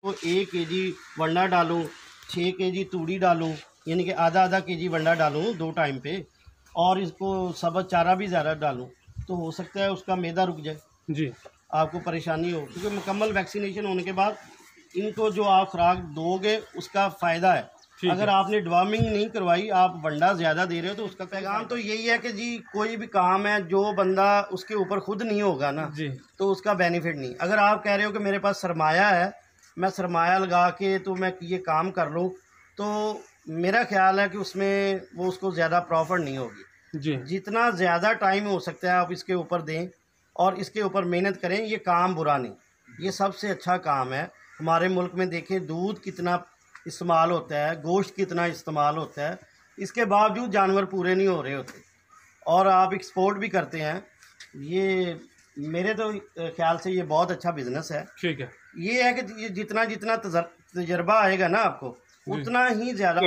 तो 1 kg वंडा डालूँ, 6 kg तूड़ी डालूँ, यानी कि आधा kg वंडा डालूँ 2 टाइम पे, और इसको सब्ज़ चारा भी ज़्यादा डालूँ, तो हो सकता है उसका मैदा रुक जाए जी, आपको परेशानी हो। क्योंकि मुकम्मल वैक्सीनेशन होने के बाद इनको जो आप खुराक दोगे उसका फ़ायदा है। अगर आपने डिवॉर्मिंग नहीं करवाई, आप वंडा ज़्यादा दे रहे हो, तो उसका पैगाम तो यही है कि जी कोई भी काम है जो बंदा उसके ऊपर खुद नहीं होगा ना जी, तो उसका बेनिफिट नहीं। अगर आप कह रहे हो कि मेरे पास सरमाया है, मैं सरमाया लगा के तो मैं ये काम कर लूँ, तो मेरा ख्याल है कि उसमें वो उसको ज़्यादा प्रॉफिट नहीं होगी। जी, जितना ज़्यादा टाइम हो सकता है आप इसके ऊपर दें और इसके ऊपर मेहनत करें, ये काम बुरा नहीं, ये सबसे अच्छा काम है। हमारे मुल्क में देखें दूध कितना इस्तेमाल होता है, गोश्त कितना इस्तेमाल होता है, इसके बावजूद जानवर पूरे नहीं हो रहे होते और आप एक्सपोर्ट भी करते हैं। ये मेरे तो ख्याल से ये बहुत अच्छा बिज़नेस है। ठीक है। ये है कि ये जितना जितना तजर्बा आएगा ना आपको, उतना ही ज़्यादा।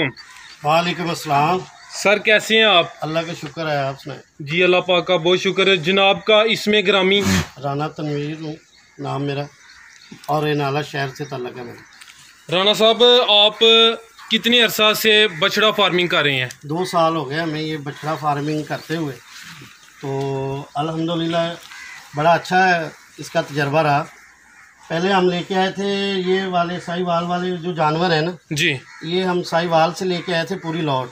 वालेकुम अस्सलाम सर, कैसे हैं आप? अल्लाह का शुक्र है, आप सुनाएं। जी, अल्लाह पाक का बहुत शुक्र है। जनाब का इसमें ग्रामी राना तनवीर हूँ नाम मेरा, और रेनाला शहर से ताल्लुक़ है मेरा। राना साहब, आप कितने अरसा से बछड़ा फार्मिंग कर रहे हैं? 2 साल हो गए हमें ये बछड़ा फार्मिंग करते हुए, तो अल्हम्दुलिल्लाह बड़ा अच्छा है इसका तजर्बा रहा। पहले हम लेके आए थे ये वाले साहिवाल वाले जो जानवर हैं ना जी, ये हम साहिवाल से लेके आए थे पूरी लॉट,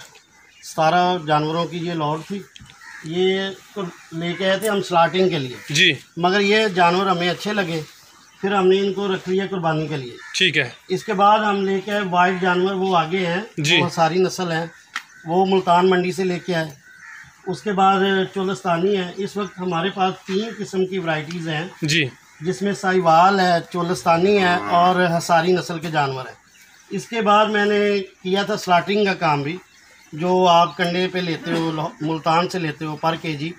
17 जानवरों की ये लॉट थी। ये तो लेके आए थे हम स्लाटिंग के लिए, जी, मगर ये जानवर हमें अच्छे लगे, फिर हमने इनको रख लिया कुर्बानी के लिए। ठीक है। इसके बाद हम लेके आए वाइट जानवर, वो आगे हैं, जी, वो सारी नस्ल है, वो मुल्तान मंडी से लेके आए। उसके बाद चोलस्तानी है। इस वक्त हमारे पास 3 किस्म की वैरायटीज़ हैं, जी, जिसमें साहिवाल है, चोलस्तानी है और हसारी नस्ल के जानवर हैं। इसके बाद मैंने किया था स्लाटिंग का काम भी, जो आप कंडे पे लेते हो, मुल्तान से लेते हो पर केजी,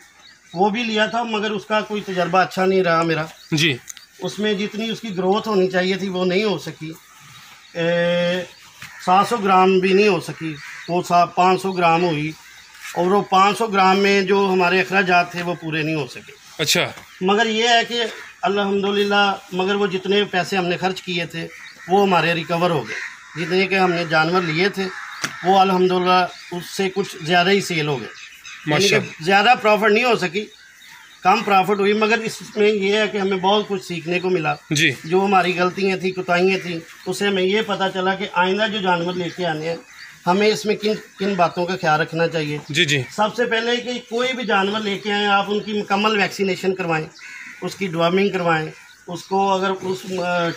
वो भी लिया था, मगर उसका कोई तजर्बा अच्छा नहीं रहा मेरा। जी, उसमें जितनी उसकी ग्रोथ होनी चाहिए थी वो नहीं हो सकी। 700 ग्राम भी नहीं हो सकी, वो 500 ग्राम हुई, और वो 500 ग्राम में जो हमारे अखराजात थे वो पूरे नहीं हो सके। अच्छा, मगर ये है कि अल्हम्दुलिल्लाह, मगर वो जितने पैसे हमने खर्च किए थे वो हमारे रिकवर हो गए। जितने के हमने जानवर लिए थे वो अल्हम्दुलिल्लाह उससे कुछ ज़्यादा ही सेल हो गए, यानी कि ज़्यादा प्रॉफिट नहीं हो सकी, कम प्रॉफिट हुई। मगर इसमें यह है कि हमें बहुत कुछ सीखने को मिला। जी, जो हमारी गलतियाँ थी, कोताहियाँ थी, उससे हमें ये पता चला कि आइंदा जो जानवर लेके आने हैं हमें इसमें किन किन बातों का ख्याल रखना चाहिए। जी, जी, सबसे पहले कि कोई भी जानवर लेके आएँ आप उनकी मुकम्मल वैक्सीनेशन करवाएं, उसकी डिवॉर्मिंग करवाएं, उसको अगर उस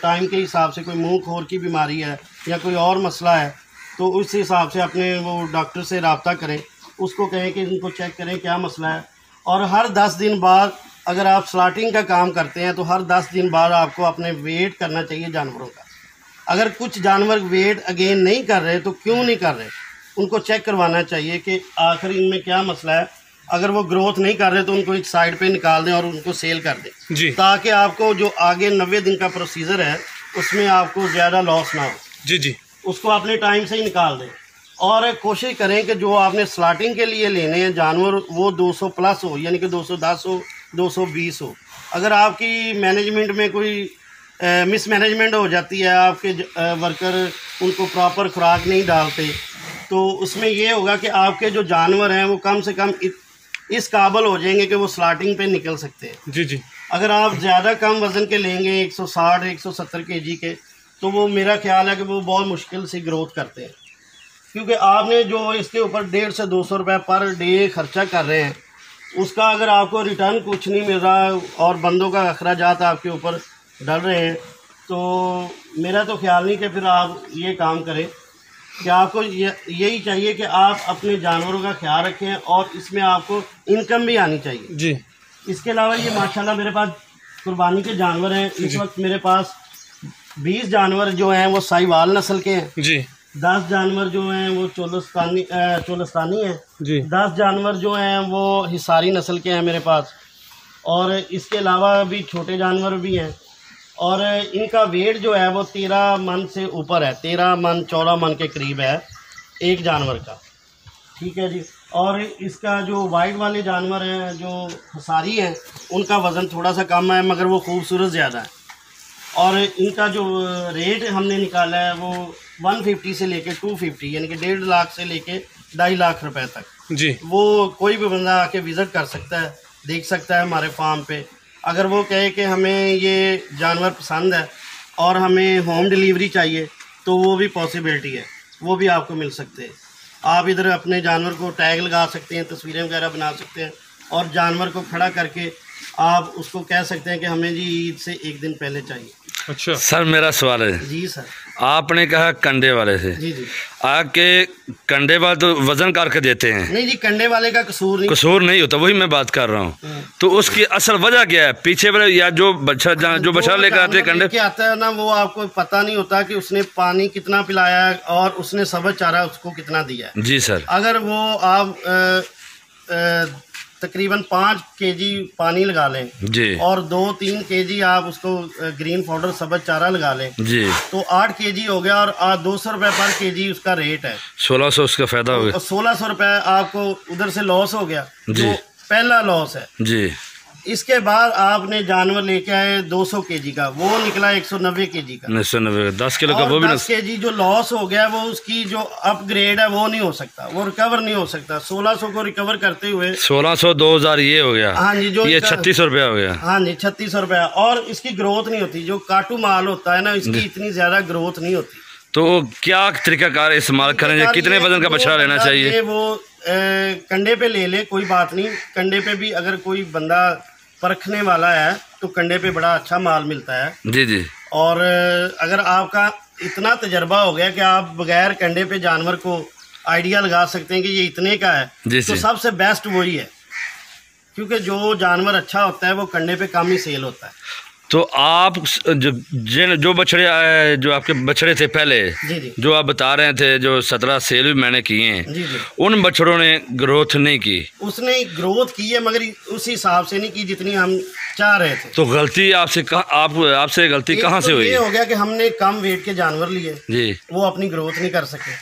टाइम के हिसाब से कोई मुंह खोर की बीमारी है या कोई और मसला है तो उस हिसाब से अपने वो डॉक्टर से रब्ता करें, उसको कहें कि इनको चेक करें क्या मसला है। और हर 10 दिन बाद अगर आप स्लाटिंग का काम करते हैं तो हर 10 दिन बाद आपको अपने वेट करना चाहिए जानवरों का। अगर कुछ जानवर वेट अगेन नहीं कर रहे तो क्यों नहीं कर रहे, उनको चेक करवाना चाहिए कि आखिर इनमें क्या मसला है। अगर वो ग्रोथ नहीं कर रहे तो उनको एक साइड पे निकाल दें और उनको सेल कर दें, जी, ताकि आपको जो आगे 90 दिन का प्रोसीजर है उसमें आपको ज़्यादा लॉस ना हो। जी, जी, उसको अपने टाइम से ही निकाल दें और कोशिश करें कि जो आपने स्लाटिंग के लिए लेने हैं जानवर वो 200 प्लस हो, यानी कि 210 हो, 220 हो। अगर आपकी मैनेजमेंट में कोई मिसमैनेजमेंट हो जाती है, आपके वर्कर उनको प्रॉपर खुराक नहीं डालते, तो उसमें ये होगा कि आपके जो जानवर हैं वो कम से कम इस काबिल हो जाएंगे कि वो स्लाटिंग पे निकल सकते हैं। जी, जी, अगर आप ज़्यादा कम वज़न के लेंगे 160 170 kg के, तो वो मेरा ख्याल है कि वो बहुत मुश्किल से ग्रोथ करते हैं, क्योंकि आपने जो इसके ऊपर 150 से 200 रुपये पर डे खर्चा कर रहे हैं, उसका अगर आपको रिटर्न कुछ नहीं मिल रहा और बंदों का अखराजात आपके ऊपर डल रहे हैं, तो मेरा तो ख्याल नहीं कि फिर आप ये काम करें कि आपको यही चाहिए कि आप अपने जानवरों का ख्याल रखें और इसमें आपको इनकम भी आनी चाहिए। जी, इसके अलावा ये माशाल्लाह मेरे पास कुर्बानी के जानवर हैं। इस वक्त मेरे पास 20 जानवर जो हैं वो साहिवाल नस्ल के हैं, जी, 10 जानवर जो हैं वो चोलस्तानी हैं, जी, 10 जानवर जो हैं वो हिसारी नस्ल के हैं मेरे पास, और इसके अलावा भी छोटे जानवर भी हैं। और इनका वेट जो है वो 13 मन से ऊपर है, 13 मन 14 मन के करीब है एक जानवर का। ठीक है जी। और इसका जो वाइट वाले जानवर हैं जो हसारी हैं उनका वज़न थोड़ा सा कम है, मगर वो खूबसूरत ज़्यादा है। और इनका जो रेट हमने निकाला है वो 150 से लेके 250, यानी कि 1.5 लाख से लेके 2.5 लाख रुपए तक जी। वो कोई भी बंदा आके विज़िट कर सकता है, देख सकता है हमारे फार्म पे। अगर वो कहे कि हमें ये जानवर पसंद है और हमें होम डिलीवरी चाहिए तो वो भी पॉसिबिलिटी है, वो भी आपको मिल सकते हैं। आप इधर अपने जानवर को टैग लगा सकते हैं, तस्वीरें वगैरह बना सकते हैं और जानवर को खड़ा करके आप उसको कह सकते हैं कि हमें जी ईद से एक दिन पहले चाहिए। अच्छा सर, मेरा सवाल है, जी सर। आपने कहा कंडे वाले से, जी जी। आके कंडे वाले तो वजन करके देते हैं, नहीं जी, कंडे वाले का कसूर नहीं होता, वही मैं बात कर रहा हूँ। तो उसकी असल वजह क्या है? पीछे वाले या जो बछड़ा लेकर आते हैं कंडे के आता है ना, वो आपको पता नहीं होता कि उसने पानी कितना पिलाया है और उसने सब्ज़ चारा उसको कितना दिया है। जी सर। अगर वो आप तकरीबन 5 केजी पानी लगा लें जी और 2-3 केजी आप उसको ग्रीन पाउडर सब्ज़ चारा लगा लें जी, तो 8 केजी हो गया और 200 रुपये पर केजी उसका रेट है। 1600 उसका फायदा हो गया। 1600 रुपये आपको उधर से लॉस हो गया, जो पहला लॉस है जी। इसके बाद आपने जानवर लेके आए 200 केजी का, वो निकला 190 केजी का। 190 10 किलो का वो भी 10 केजी जो लॉस हो गया वो उसकी जो अपग्रेड है वो नहीं हो सकता, वो रिकवर नहीं हो सकता। 1600 को रिकवर करते हुए 1600 2000 ये हो गया। हाँ जी, जो ये 3600 रुपया हो गया। हाँ जी, 3600 रुपया। और इसकी ग्रोथ नहीं होती, जो काटू माल होता है ना, इसकी इतनी ज्यादा ग्रोथ नहीं होती। तो क्या तरीकाकार इस्तेमाल करें? कितने वजन का बछड़ा लेना चाहिए? वो कंडे पे ले ले, कोई बात नहीं। कंडे पे भी अगर कोई बंदा परखने वाला है तो कंडे पे बड़ा अच्छा माल मिलता है। जी जी। और अगर आपका इतना तजर्बा हो गया कि आप बगैर कंडे पे जानवर को आइडिया लगा सकते हैं कि ये इतने का है, तो सबसे बेस्ट वही है, क्योंकि जो जानवर अच्छा होता है वो कंडे पे कम ही सेल होता है। तो आप जो बछड़े जो आपके बछड़े थे पहले, जी जी, जो आप बता रहे थे, जो 17 सेल भी मैंने किए हैं, जी जी, उन बछड़ों ने ग्रोथ नहीं की। उसने ग्रोथ की है मगर उस हिसाब से नहीं की जितनी हम चाह रहे थे। तो गलती आपसे गलती कहाँ से हुई? ये हो गया कि हमने कम वेट के जानवर लिए जी, वो अपनी ग्रोथ नहीं कर सके।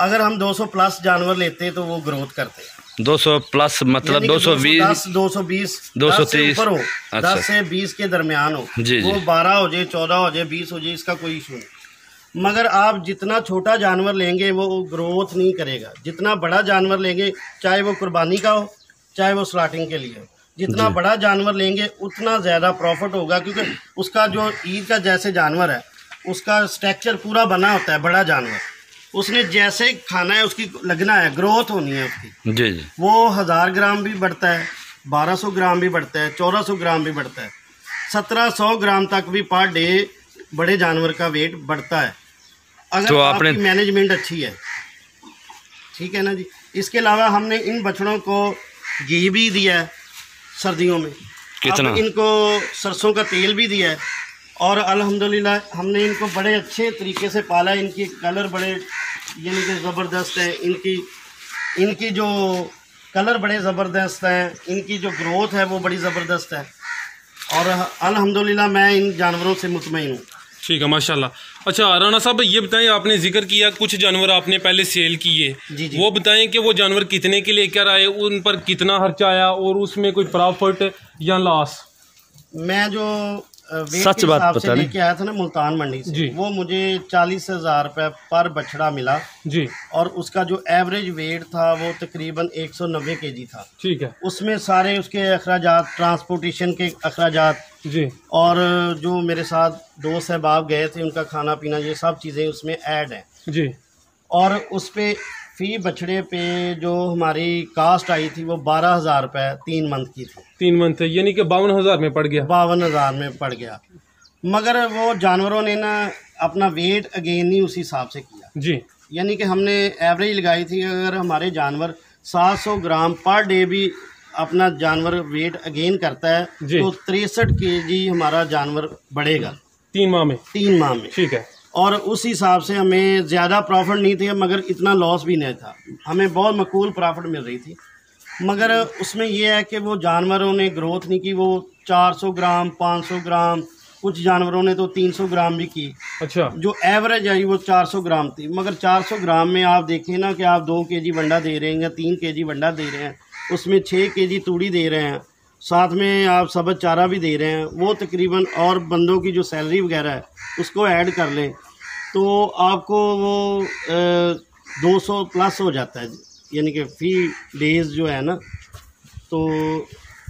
अगर हम 200 प्लस जानवर लेते तो वो ग्रोथ करते। 200 प्लस मतलब 220 220 230 ऊपर हो, अच्छा। 10 से 20 के दरमियान हो, जी, वो जी। 12 हो जाए, 14 हो जाए, 20 हो जाए, इसका कोई इशू नहीं। मगर आप जितना छोटा जानवर लेंगे वो ग्रोथ नहीं करेगा। जितना बड़ा जानवर लेंगे, चाहे वो कुर्बानी का हो चाहे वो स्लॉटिंग के लिए हो, जितना बड़ा जानवर लेंगे उतना ज़्यादा प्रॉफिट होगा, क्योंकि उसका जो ईद का जैसे जानवर है उसका स्ट्रक्चर पूरा बना होता है। बड़ा जानवर उसने जैसे खाना है उसकी लगना है, ग्रोथ होनी है उसकी। जी जी। वो 1000 ग्राम भी बढ़ता है, 1200 ग्राम भी बढ़ता है, 1400 ग्राम भी बढ़ता है, 1700 ग्राम तक भी पर डे बड़े जानवर का वेट बढ़ता है, अगर तो आपकी मैनेजमेंट अच्छी है। ठीक है ना जी। इसके अलावा हमने इन बछड़ों को घी भी दिया है सर्दियों में, कितना? अब इनको सरसों का तेल भी दिया है और अल्हम्दुलिल्लाह हमने इनको बड़े अच्छे तरीके से पाला है। इनके कलर बड़े यानी कि ज़बरदस्त है, इनकी जो कलर बड़े ज़बरदस्त हैं, इनकी जो ग्रोथ है वो बड़ी ज़बरदस्त है और अल्हम्दुलिल्लाह मैं इन जानवरों से मुतमईन हूँ। ठीक है, माशाल्लाह। अच्छा राना साहब, ये बताएं, आपने जिक्र किया कुछ जानवर आपने पहले सेल किए, वो बताएं कि वो जानवर कितने के लेकर आए, उन पर कितना खर्चा आया और उसमें कोई प्रॉफिट या लॉस? मैं जो सच बात पता नहीं लेके आया था ना मुल्तान मंडी से, वो मुझे 40,000 रुपये पर बछड़ा मिला जी, और उसका जो एवरेज वेट था वो तकरीबन 190 केजी था। ठीक है। उसमें सारे उसके अखराजात, ट्रांसपोर्टेशन के अखराजात जी, और जो मेरे साथ दोस्त अहबाब गए थे उनका खाना पीना, ये सब चीज़ें उसमें ऐड हैं जी। और उस पर फी बछड़े पे जो हमारी कास्ट आई थी वो 12,000 रुपये 3 मंथ की थी। 3 मंथ, यानी कि 52,000 में पड़ गया। 52,000 में पड़ गया, मगर वो जानवरों ने ना अपना वेट अगेन नहीं उसी हिसाब से किया जी। यानी कि हमने एवरेज लगाई थी, अगर हमारे जानवर 700 ग्राम पर डे भी अपना जानवर वेट अगेन करता है तो 63 केजी हमारा जानवर बढ़ेगा 3 माह में। 3 माह में, ठीक है। और उस हिसाब से हमें ज़्यादा प्रॉफिट नहीं थे मगर इतना लॉस भी नहीं था, हमें बहुत मकबूल प्रॉफिट मिल रही थी। मगर उसमें यह है कि वो जानवरों ने ग्रोथ नहीं की, वो 400 ग्राम 500 ग्राम, कुछ जानवरों ने तो 300 ग्राम भी की। अच्छा। जो एवरेज आई वो 400 ग्राम थी, मगर 400 ग्राम में आप देखें ना कि आप 2 केजी वंडा दे रहे हैं या 3 केजी वंडा दे रहे हैं, उसमें 6 केजी तूड़ी दे रहे हैं साथ में आप सबज चारा भी दे रहे हैं, वो तकरीबन और बंदों की जो सैलरी वगैरह है उसको ऐड कर लें तो आपको वो 200 प्लस हो जाता है, यानी कि फ़ी डेज़ जो है ना। तो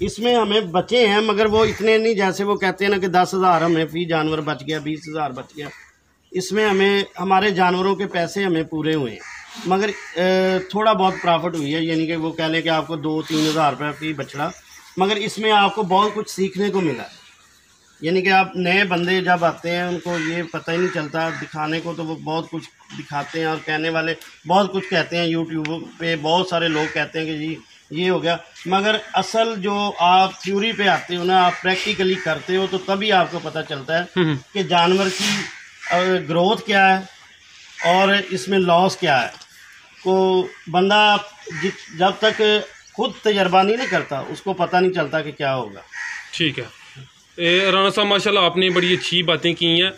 इसमें हमें बचे हैं, मगर वो इतने नहीं, जैसे वो कहते हैं ना कि 10,000 हमें फ़ी जानवर बच गया, 20,000 बच गया। इसमें हमें हमारे जानवरों के पैसे हमें पूरे हुए हैं, मगर थोड़ा बहुत प्रॉफिट हुई है, यानी कि वो कह लें कि आपको 2-3 हज़ार रुपये फ़ी बचड़ा, मगर इसमें आपको बहुत कुछ सीखने को मिला है। यानी कि आप नए बंदे जब आते हैं उनको ये पता ही नहीं चलता, दिखाने को तो वो बहुत कुछ दिखाते हैं और कहने वाले बहुत कुछ कहते हैं। यूट्यूब पे बहुत सारे लोग कहते हैं कि जी ये हो गया, मगर असल जो आप थ्योरी पे आते हो ना, आप प्रैक्टिकली करते हो तो तभी आपको पता चलता है कि जानवर की ग्रोथ क्या है और इसमें लॉस क्या है। को बंदा जब तक खुद तजर्बा नहीं करता उसको पता नहीं चलता कि क्या होगा। ठीक है राणा साहब, माशाल्लाह आपने बड़ी अच्छी बातें की हैं।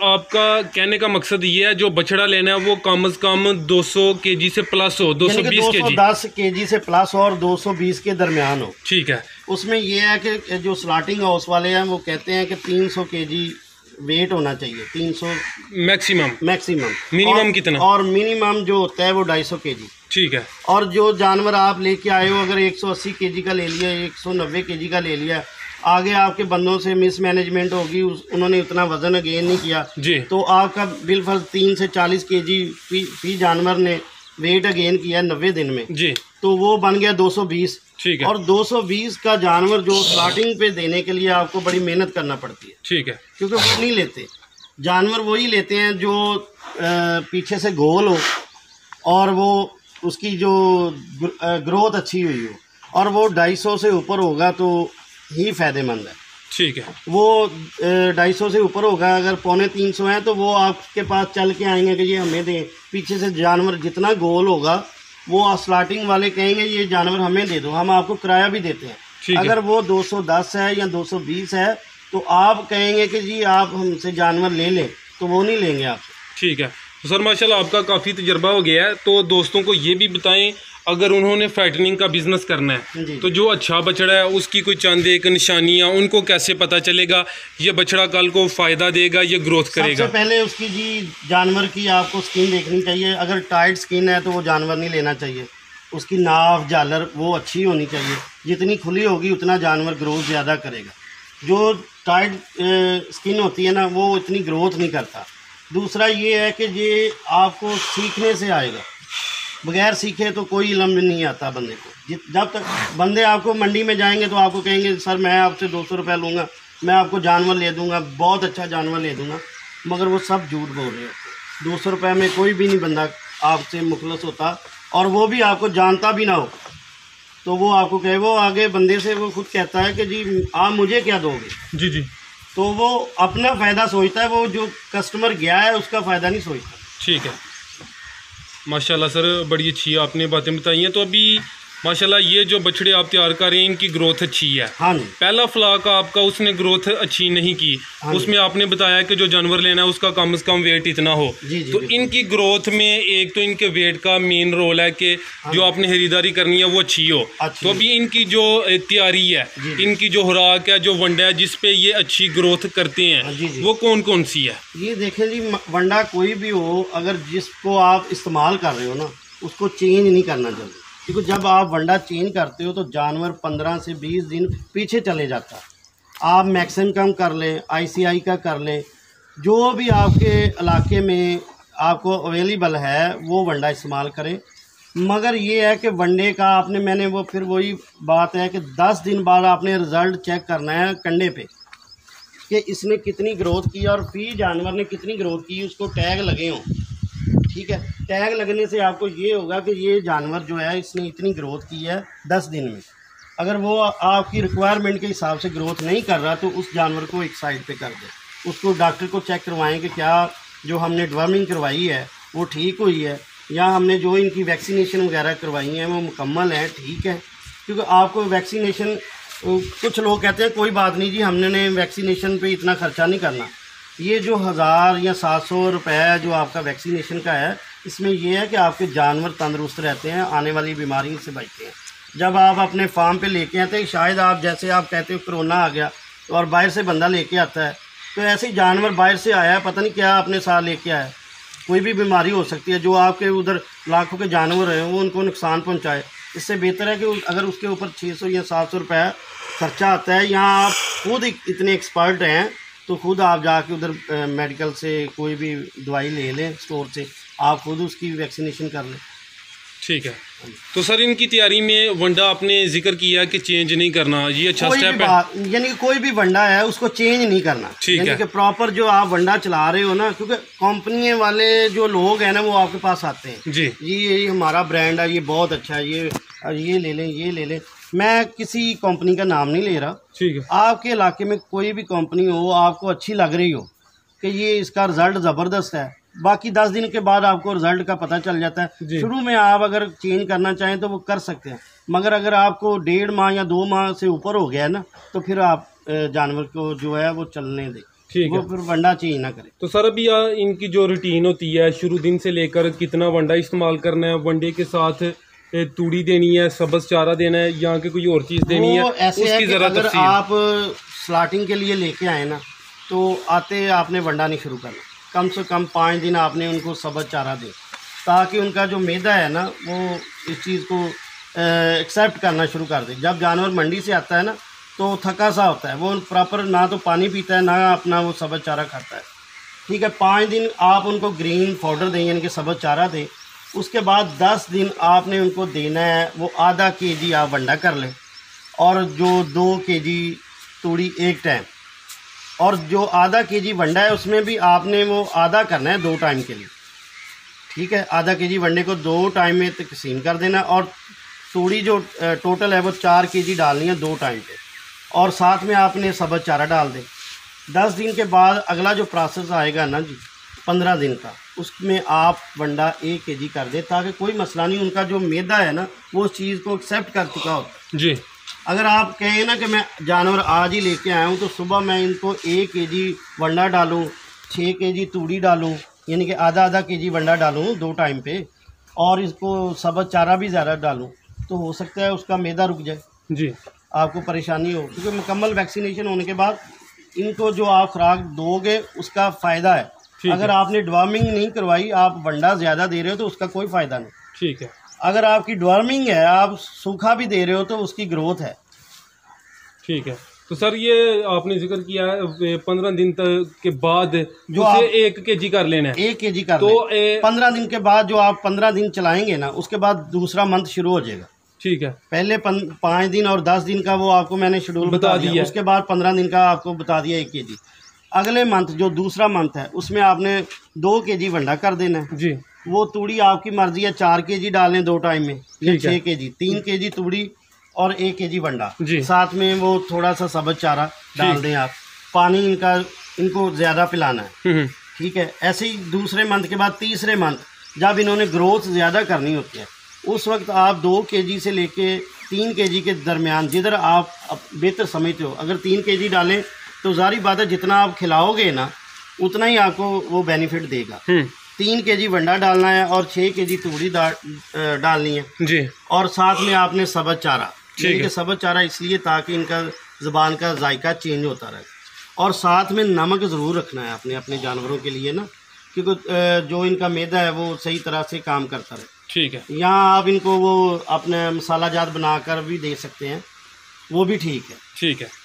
आपका कहने का मकसद ये है जो बछड़ा लेना है वो कम से कम 200 केजी से प्लस हो, 220 केजी, 210 केजी से प्लस और 220 के दरमियान हो। ठीक है। उसमें ये है कि जो स्लाटिंग हाउस वाले हैं वो कहते हैं कि 300 केजी वेट होना चाहिए, 300 मैक्सिमम। मिनिमम कितना? और मिनिमम जो होता है वो 250 केजी। ठीक है। और जो जानवर आप लेके आए हो, अगर 180 केजी का ले लिया, 190 केजी का ले लिया, आगे आपके बंदों से मिसमैनेजमेंट होगी, उन्होंने उतना वजन गेन नहीं किया जी, तो आपका बिलफल 3 से 40 केजी फी जानवर ने वेट गेन किया 90 दिन में जी, तो वो बन गया 220। ठीक है। और 220 का जानवर जो स्टार्टिंग पे देने के लिए आपको बड़ी मेहनत करना पड़ती है। ठीक है। क्योंकि वो नहीं लेते, जानवर वही लेते हैं जो पीछे से गोल हो और वो उसकी जो ग्रोथ अच्छी हुई हो, और वो 250 से ऊपर होगा तो ही फ़ायदेमंद है। ठीक है। वो 250 से ऊपर होगा, अगर 250 है तो वो आपके पास चल के आएंगे कि ये हमें दें। पीछे से जानवर जितना गोल होगा वो स्टार्टिंग वाले कहेंगे ये जानवर हमें दे दो, हम आपको किराया भी देते हैं। अगर वो 210 है या 220 है तो आप कहेंगे कि जी आप हमसे जानवर ले लें, तो वो नहीं लेंगे आपसे। ठीक है। तो सर माशाल्लाह आपका काफ़ी तजर्बा हो गया है, तो दोस्तों को ये भी बताएं अगर उन्होंने फैटनिंग का बिजनेस करना है तो जो अच्छा बछड़ा है उसकी कोई चंद एक निशानियां उनको कैसे पता चलेगा ये बछड़ा कल को फ़ायदा देगा, ये ग्रोथ करेगा? सबसे पहले उसकी जी जानवर की आपको स्किन देखनी चाहिए। अगर टाइट स्किन है तो वो जानवर नहीं लेना चाहिए। उसकी नाव झालर वो अच्छी होनी चाहिए, जितनी खुली होगी उतना जानवर ग्रोथ ज़्यादा करेगा। जो टाइट स्किन होती है ना वो इतनी ग्रोथ नहीं करता। दूसरा ये है कि ये आपको सीखने से आएगा, बगैर सीखे तो कोई इल्म नहीं आता बंदे को। जब तक बंदे आपको मंडी में जाएंगे तो आपको कहेंगे सर मैं आपसे 200 रुपये लूँगा, मैं आपको जानवर ले दूँगा, बहुत अच्छा जानवर ले दूँगा, मगर वो सब झूठ बोल रहे होते। 200 रुपये में कोई भी नहीं बंदा आपसे मुखलस होता, और वो भी आपको जानता भी ना हो तो वो आपको कहे, वो आगे बंदे से वो खुद कहता है कि जी आप मुझे क्या दोगे। जी जी। तो वो अपना फ़ायदा सोचता है, वो जो कस्टमर गया है उसका फ़ायदा नहीं सोचता। ठीक है। माशाल्लाह सर बड़ी अच्छी आपने बातें बताई हैं। तो अभी माशाल्लाह ये जो बछड़े आप तैयार कर रहे हैं इनकी ग्रोथ अच्छी है। हाँ जी। पहला फ्लाक आपका उसने ग्रोथ अच्छी नहीं की। हाँ, उसमें आपने बताया कि जो जानवर लेना है उसका कम से कम वेट इतना हो। जी, तो इनकी ग्रोथ में एक तो इनके वेट का मेन रोल है कि जो आपने खरीदारी करनी है वो अच्छी हो। तो अभी इनकी जो तैयारी है, इनकी जो खुराक है, जो वंडा है जिसपे ये अच्छी ग्रोथ करते हैं, वो कौन कौन सी है? ये देखें जी, वंडा कोई भी हो, अगर जिसको आप इस्तेमाल कर रहे हो ना उसको चेंज नहीं करना चाहिए, क्योंकि जब आप वंडा चेंज करते हो तो जानवर 15 से 20 दिन पीछे चले जाता है। आप मैक्सिमम कम कर लें, ICI का कर लें, जो भी आपके इलाके में आपको अवेलेबल है वो वंडा इस्तेमाल करें। मगर ये है कि वंडे का आपने मैंने वो फिर वही बात है कि 10 दिन बाद आपने रिज़ल्ट चेक करना है कंडे पे कि इसने कितनी ग्रोथ की और फी जानवर ने कितनी ग्रोथ की, उसको टैग लगे हों। ठीक है। टैग लगने से आपको ये होगा कि ये जानवर जो है इसने इतनी ग्रोथ की है 10 दिन में। अगर वो आपकी रिक्वायरमेंट के हिसाब से ग्रोथ नहीं कर रहा तो उस जानवर को एक साइड पे कर दें। उसको डॉक्टर को चेक करवाएं कि क्या जो हमने डिवर्मिंग करवाई है वो ठीक हुई है, या हमने जो इनकी वैक्सीनेशन वगैरह करवाई हैं वो मुकम्मल है, ठीक है। क्योंकि आपको वैक्सीनेशन, कुछ लोग कहते हैं कोई बात नहीं जी हमने वैक्सीनेशन पे इतना ख़र्चा नहीं करना। ये जो 1000 या 700 रुपये जो आपका वैक्सीनेशन का है, इसमें यह है कि आपके जानवर तंदुरुस्त रहते हैं, आने वाली बीमारी से बचते हैं। जब आप अपने फार्म पे लेके आते हैं, शायद आप जैसे आप कहते हो कोरोना आ गया और बाहर से बंदा लेके आता है, तो ऐसे ही जानवर बाहर से आया, पता नहीं क्या अपने साथ लेके आया, कोई भी बीमारी हो सकती है। जो आपके उधर लाखों के जानवर हैं वो उनको नुकसान पहुंचाए। इससे बेहतर है कि अगर उसके ऊपर 600 या 700 रुपये खर्चा आता है, यहाँ आप खुद इतने एक्सपर्ट हैं तो खुद आप जाके उधर मेडिकल से कोई भी दवाई ले लें स्टोर से, आप खुद उसकी वैक्सीनेशन कर लें। ठीक है। तो सर इनकी तैयारी में वंडा आपने जिक्र किया कि चेंज नहीं करना, ये अच्छा स्टेप है। यानी कि कोई भी वंडा है उसको चेंज नहीं करना, यानी कि प्रॉपर जो आप वंडा चला रहे हो ना, क्योंकि कंपनी वाले जो लोग हैं ना वो आपके पास आते हैं जी, ये हमारा ब्रांड है, ये बहुत अच्छा है, ये ले लें, ये ले लें। मैं किसी कंपनी का नाम नहीं ले रहा, ठीक है। आपके इलाके में कोई भी कंपनी हो, आपको अच्छी लग रही हो कि ये इसका रिजल्ट ज़बरदस्त है, बाकी 10 दिन के बाद आपको रिजल्ट का पता चल जाता है। शुरू में आप अगर चेंज करना चाहें तो वो कर सकते हैं, मगर अगर आपको 1.5 माह या 2 माह से ऊपर हो गया है ना, तो फिर आप जानवर को जो है वो चलने दें, ठीक है, फिर वंडा चेंज ना करें। तो सर अभी इनकी जो रूटीन होती है, शुरू दिन से लेकर कितना वंडा इस्तेमाल करना है, वंडे के साथ तूड़ी देनी है, सब्ज चारा देना है, यहाँ की कोई और चीज़ देनी है, ऐसे है कि अगर आप स्लाटिंग के लिए लेके आए ना, तो आते आपने वंडा नहीं शुरू करना, कम से कम 5 दिन आपने उनको सब्ज चारा दें, ताकि उनका जो मैदा है ना वो इस चीज़ को एक्सेप्ट करना शुरू कर दे। जब जानवर मंडी से आता है ना तो थका सा होता है, वो प्रॉपर ना तो पानी पीता है ना अपना वो सब्ज चारा खाता है, ठीक है। 5 दिन आप उनको ग्रीन पाउडर दें, यानी कि सब्ज चारा दें। उसके बाद 10 दिन आपने उनको देना है वो आधा kg आप वंडा कर लें, और जो 2 kg तूड़ी एक टाइम, और जो आधा kg वंडा है उसमें भी आपने वो आधा करना है 2 टाइम के लिए, ठीक है। आधा kg वंडे को 2 टाइम में तकसीम कर देना, और तूड़ी जो टोटल है वो 4 kg डालनी है 2 टाइम पे, और साथ में आपने सब्ज चारा डाल दें। 10 दिन के बाद अगला जो प्रोसेस आएगा ना जी 15 दिन का, उसमें आप वंडा 1 kg कर दें, ताकि कोई मसला नहीं, उनका जो मैदा है ना वो उस चीज़ को एक्सेप्ट कर चुका होता जी। अगर आप कहें ना कि मैं जानवर आज ही लेके आया हूँ तो सुबह मैं इनको 1 kg वंडा डालूँ, 6 kg तूड़ी डालूँ, यानी कि आधा kg वंडा डालूँ 2 टाइम पे, और इसको सब्ज चारा भी ज़्यादा डालूँ, तो हो सकता है उसका मैदा रुक जाए जी, आपको परेशानी हो। क्योंकि मुकम्मल वैक्सीनेशन होने के बाद इनको जो आप खुराक दोगे उसका फ़ायदा है। अगर आपने डिवॉर्मिंग नहीं करवाई, आप वंडा ज़्यादा दे रहे हो तो उसका कोई फ़ायदा नहीं, ठीक है। अगर आपकी डिवॉर्मिंग है, आप सूखा भी दे रहे हो तो उसकी ग्रोथ है, ठीक है। तो सर ये आपने जिक्र किया है 15 दिन तक के बाद जो आप 1 kg कर लेना है, 1 kg कर तो 15 दिन के बाद जो आप 15 दिन चलाएंगे ना, उसके बाद दूसरा मंथ शुरू हो जाएगा, ठीक है। पहले 5 दिन और 10 दिन का वो आपको मैंने शेड्यूल बता दिया, उसके बाद 15 दिन का आपको बता दिया 1 kg। अगले मंथ जो दूसरा मंथ है उसमें आपने 2 kg वंडा कर देना है जी। वो तूड़ी आपकी मर्जी है, 4 kg डालें 2 टाइम में, या 6 kg, 3 kg तूड़ी और 1 kg वंडा, साथ में वो थोड़ा सा सब्ज चारा डाल दें आप, पानी इनको ज़्यादा पिलाना है, ठीक है। ऐसे ही दूसरे मंथ के बाद तीसरे मंथ जब इन्होंने ग्रोथ ज़्यादा करनी होती है, उस वक्त आप 2 kg से लेके 3 kg के दरमियान, जिधर आप बेहतर समझते हो, अगर 3 kg डालें तो जारी बात है जितना आप खिलाओगे ना उतना ही आपको वो बेनिफिट देगा। 3 kg वंडा डालना है और 6 kg तूड़ी डालनी है जी, और साथ में आपने सब्ज चारा, ठीक है। सब्ज चारा इसलिए ताकि इनका ज़ुबान का जायका चेंज होता रहे, और साथ में नमक ज़रूर रखना है आपने अपने जानवरों के लिए ना, क्योंकि जो इनका मैदा है वो सही तरह से काम करता रहे, ठीक है। यहाँ आप इनको वो अपने मसाला जात बनाकर भी दे सकते हैं, वो भी ठीक है, ठीक है।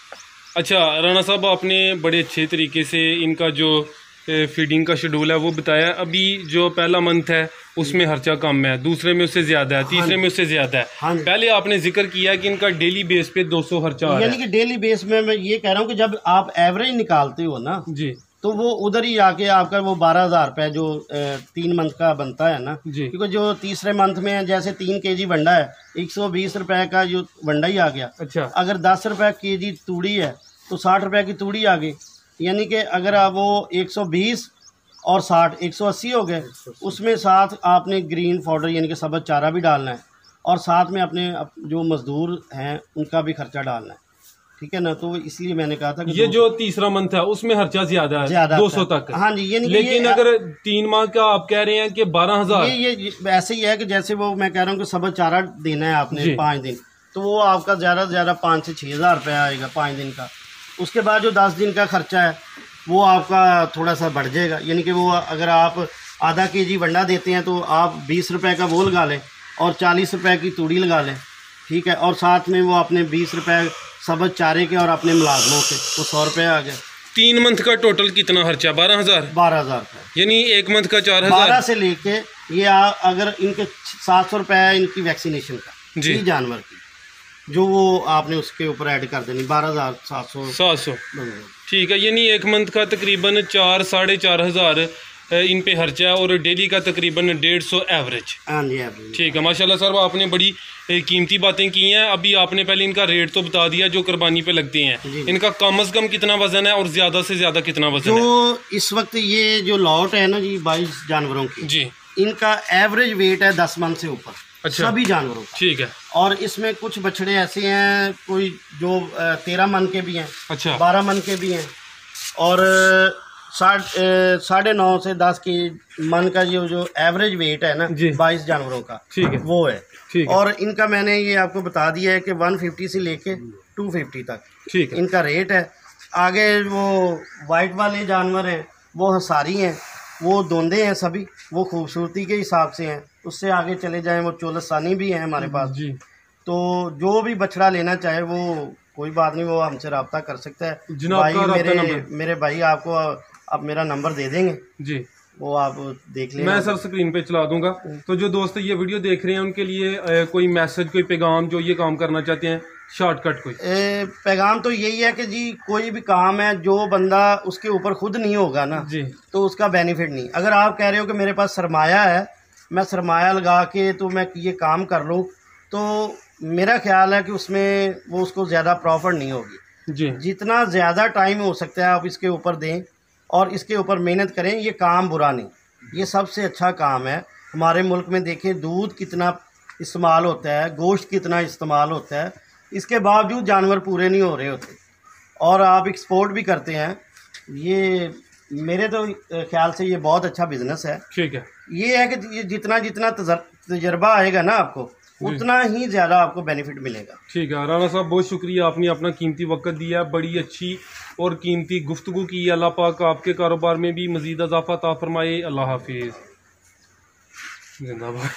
अच्छा राणा साहब, आपने बड़े अच्छे तरीके से इनका जो फीडिंग का शेड्यूल है वो बताया। अभी जो पहला मंथ है उसमें खर्चा कम है, दूसरे में उससे ज़्यादा है, तीसरे में उससे ज़्यादा है। पहले आपने जिक्र किया कि इनका डेली बेस पे 200 खर्चा आ रहा है, यानी कि डेली बेस में मैं ये कह रहा हूँ कि जब आप एवरेज निकालते हो ना जी, तो वो उधर ही आके आपका वो 12,000 रुपये जो 3 मंथ का बनता है ना जी, क्योंकि जो तीसरे मंथ में जैसे 3 kg वंडा है, 120 रुपये का जो वंडा ही आ गया। अच्छा, अगर 10 रुपये kg तूड़ी है तो 60 रुपये की तूड़ी आ गई, यानी कि अगर आप वो 120 और 60 180 हो गए, उसमें साथ आपने ग्रीन पाउडर यानी कि सब्ज चारा भी डालना है, और साथ में अपने जो मजदूर हैं उनका भी खर्चा डालना है, ठीक है ना। तो इसलिए मैंने कहा था कि ये जो तीसरा मंथ है उसमें खर्चा ज्यादा है, 200 तक, हाँ जी। लेकिन अगर 3 माह का आप कह रहे हैं कि 12,000, ये ऐसे ही है कि जैसे वो मैं कह रहा हूँ कि सब्ज चारा देना है आपने 5 दिन, तो वो आपका ज़्यादा से ज़्यादा 5 से 6 हज़ार रुपया आएगा 5 दिन का। उसके बाद जो 10 दिन का खर्चा है वो आपका थोड़ा सा बढ़ जाएगा, यानी कि वो अगर आप आधा केजी वंडा देते हैं तो आप 20 रुपए का वो लगा लें और 40 रुपए की तूड़ी लगा लें, ठीक है, और साथ में वो अपने 20 रुपए सबज चारे के और अपने मुलाजमों के, वो 100 रुपये आ गए। 3 मंथ का टोटल कितना खर्चा? 12,000। 12,000 रुपये, यानी 1 मंथ का 4,000। 12 से लेके ये अगर इनके 700 रुपये है इनकी वैक्सीनेशन का जी, जानवर की, जो वो आपने उसके ऊपर ऐड कर देनी 12,700। ठीक है, यानी 1 मंथ का तकरीबन 4-4,500 इन पे खर्चा है और डेली का तकरीबन 150 एवरेज। हाँ जी, एवरेज। ठीक है, माशाल्लाह सर, आपने बड़ी कीमती बातें की हैं। अभी आपने पहले इनका रेट तो बता दिया जो कुर्बानी पे लगते हैं। इनका कम से कम कितना वजन है और ज्यादा से ज्यादा कितना वजन है? जो इस वक्त ये जो लॉट है ना जी 22 जानवरों की जी, इनका एवरेज वेट है 10 मन से ऊपर। अच्छा, सभी जानवरों का। ठीक है। और इसमें कुछ बछड़े ऐसे हैं कोई जो 13 मन के भी हैं, अच्छा, 12 मन के भी हैं, और 9.5 से 10 की मन का जो एवरेज वेट है ना 22 जानवरों का, ठीक है, वो है। ठीक है। और इनका मैंने ये आपको बता दिया है कि 150 से लेके 250 तक, ठीक है, इनका रेट है। आगे वो वाइट वाले जानवर हैं वो हसारी हैं, वो दोंदे हैं सभी, वो खूबसूरती के हिसाब से हैं। उससे आगे चले जाएं वो चोलसानी भी है हमारे पास जी। तो जो भी बछड़ा लेना चाहे वो कोई बात नहीं, वो हमसे रब्ता कर सकता है। भाई मेरे भाई आपको अब मेरा नंबर दे देंगे जी, वो आप देख लें, मैं सर स्क्रीन पे चला दूंगा। तो जो दोस्त ये वीडियो देख रहे हैं उनके लिए कोई मैसेज, कोई पैगाम जो ये काम करना चाहते हैं, शॉर्टकट कोई पैगाम तो यही है कि जी कोई भी काम है जो बंदा उसके ऊपर खुद नहीं होगा ना जी, तो उसका बेनिफिट नहीं। अगर आप कह रहे हो कि मेरे पास सरमाया है, मैं सरमाया लगा के तो मैं ये काम कर लूँ, तो मेरा ख्याल है कि उसमें वो उसको ज़्यादा प्रॉफिट नहीं होगी जी। जितना ज़्यादा टाइम हो सकता है आप इसके ऊपर दें और इसके ऊपर मेहनत करें, ये काम बुरा नहीं, ये सबसे अच्छा काम है। हमारे मुल्क में देखें दूध कितना इस्तेमाल होता है, गोश्त कितना इस्तेमाल होता है, इसके बावजूद जानवर पूरे नहीं हो रहे होते, और आप एक्सपोर्ट भी करते हैं। ये मेरे तो ख्याल से ये बहुत अच्छा बिजनेस है। ठीक है, ये है कि ये जितना जितना तजर्बा आएगा ना आपको उतना ही ज़्यादा आपको बेनिफिट मिलेगा। ठीक है राणा साहब, बहुत शुक्रिया, आपने अपना कीमती वक्त दिया है, बड़ी अच्छी और कीमती गुफ्तगू की। अल्लाह पाक आपके कारोबार में भी मज़ीद इजाफा अता फरमाए। अल्लाह हाफिज़, जिंदाबाद।